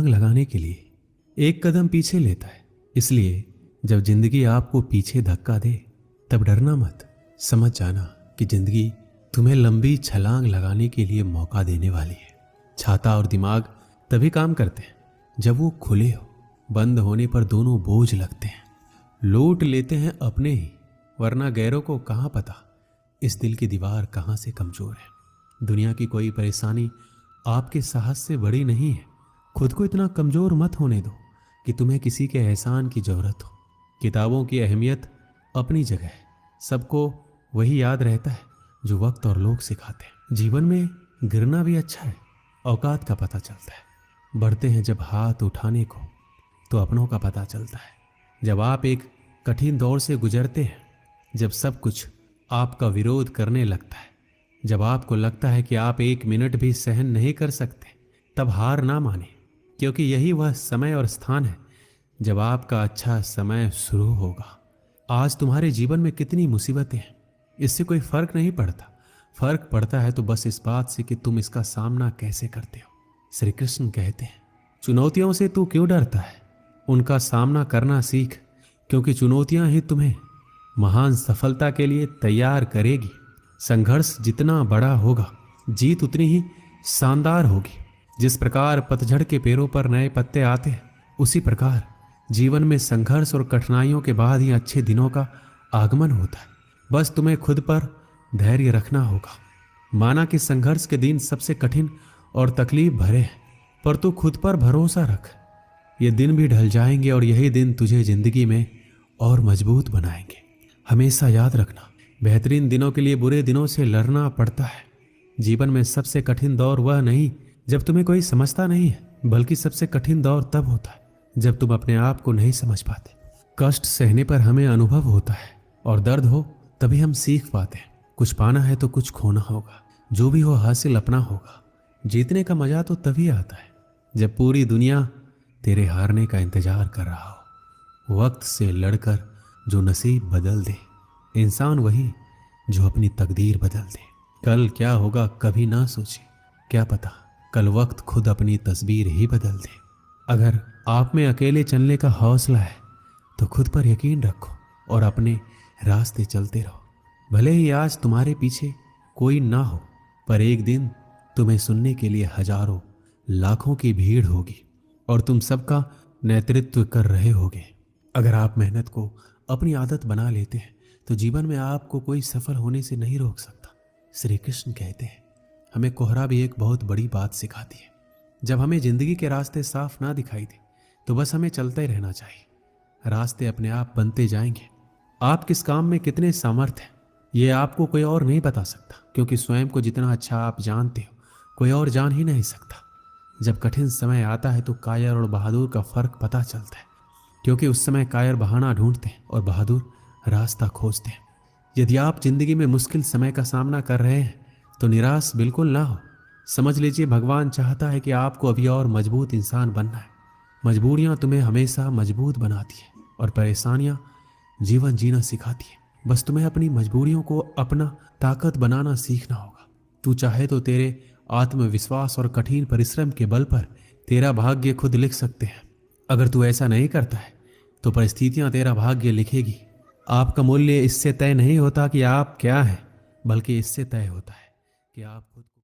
लगाने के लिए एक कदम पीछे लेता है। इसलिए जब जिंदगी आपको पीछे धक्का दे तब डरना मत। समझ जाना कि जिंदगी तुम्हें लंबी छलांग लगाने के लिए मौका देने वाली है। छाता और दिमाग तभी काम करते हैं जब वो खुले हो। बंद होने पर दोनों बोझ लगते हैं। लूट लेते हैं अपने ही, वरना गैरों को कहां पता इस दिल की दीवार कहां से कमजोर है। दुनिया की कोई परेशानी आपके साहस से बड़ी नहीं है। खुद को इतना कमजोर मत होने दो कि तुम्हें किसी के एहसान की जरूरत हो। किताबों की अहमियत अपनी जगह है। सबको वही याद रहता है जो वक्त और लोग सिखाते हैं। जीवन में गिरना भी अच्छा है, औकात का पता चलता है। बढ़ते हैं जब हाथ उठाने को तो अपनों का पता चलता है। जब आप एक कठिन दौर से गुजरते हैं, जब सब कुछ आपका विरोध करने लगता है, जब आपको लगता है कि आप एक मिनट भी सहन नहीं कर सकते, तब हार ना माने, क्योंकि यही वह समय और स्थान है जब आपका अच्छा समय शुरू होगा। आज तुम्हारे जीवन में कितनी मुसीबतें हैं, इससे कोई फर्क नहीं पड़ता। फर्क पड़ता है तो बस इस बात से कि तुम इसका सामना कैसे करते हो। श्री कृष्ण कहते हैं, चुनौतियों से तू क्यों डरता है, उनका सामना करना सीख, क्योंकि चुनौतियां ही तुम्हें महान सफलता के लिए तैयार करेगी। संघर्ष जितना बड़ा होगा, जीत उतनी ही शानदार होगी। जिस प्रकार पतझड़ के पेड़ों पर नए पत्ते आते हैं, उसी प्रकार जीवन में संघर्ष और कठिनाइयों के बाद ही अच्छे दिनों का आगमन होता है। बस तुम्हें खुद पर धैर्य रखना होगा। माना कि संघर्ष के दिन सबसे कठिन और तकलीफ भरे हैं, पर तू खुद पर भरोसा रख। ये दिन भी ढल जाएंगे और यही दिन तुझे जिंदगी में और मजबूत बनाएंगे। हमेशा याद रखना, बेहतरीन दिनों के लिए बुरे दिनों से लड़ना पड़ता है। जीवन में सबसे कठिन दौर वह नहीं जब तुम्हें कोई समझता नहीं है, बल्कि सबसे कठिन दौर तब होता है जब तुम अपने आप को नहीं समझ पाते। कष्ट सहने पर हमें अनुभव होता है और दर्द हो तभी हम सीख पाते हैं। कुछ पाना है तो कुछ खोना होगा, जो भी हो हासिल अपना होगा। जीतने का मजा तो तभी आता है जब पूरी दुनिया तेरे हारने का इंतजार कर रहा हो। वक्त से लड़कर जो नसीब बदल दे, इंसान वही जो अपनी तकदीर बदल दे। कल क्या होगा कभी ना सोचे, क्या पता कल वक्त खुद अपनी तस्वीर ही बदल दे। अगर आप में अकेले चलने का हौसला है तो खुद पर यकीन रखो और अपने रास्ते चलते रहो। भले ही आज तुम्हारे पीछे कोई ना हो, पर एक दिन तुम्हें सुनने के लिए हजारों लाखों की भीड़ होगी और तुम सबका नेतृत्व कर रहे होगे। अगर आप मेहनत को अपनी आदत बना लेते हैं तो जीवन में आपको कोई सफल होने से नहीं रोक सकता। श्री कृष्ण कहते हैं, हमें कोहरा भी एक बहुत बड़ी बात सिखाती है। जब हमें जिंदगी के रास्ते साफ ना दिखाई दे तो बस हमें चलते रहना चाहिए। रास्ते अपने आप बनते जाएंगे। आप किस काम में कितने सामर्थ्य हैं ये आपको कोई और नहीं बता सकता, क्योंकि स्वयं को जितना अच्छा आप जानते हो कोई और जान ही नहीं सकता। जब कठिन समय आता है तो कायर और बहादुर का फर्क पता चलता है, क्योंकि उस समय कायर बहाना ढूंढते हैं और बहादुर रास्ता खोजते हैं। यदि आप जिंदगी में मुश्किल समय का सामना कर रहे हैं तो निराश बिल्कुल ना हो। समझ लीजिए, भगवान चाहता है कि आपको अभी और मजबूत इंसान बनना है। मजबूरियां तुम्हें हमेशा मजबूत बनाती है और परेशानियां जीवन जीना सिखाती है। बस तुम्हें अपनी मजबूरियों को अपना ताकत बनाना सीखना होगा। तू चाहे तो तेरे आत्मविश्वास और कठिन परिश्रम के बल पर तेरा भाग्य खुद लिख सकते हैं। अगर तू ऐसा नहीं करता है तो परिस्थितियां तेरा भाग्य लिखेगी। आपका मूल्य इससे तय नहीं होता कि आप क्या हैं, बल्कि इससे तय होता है कि आप खुद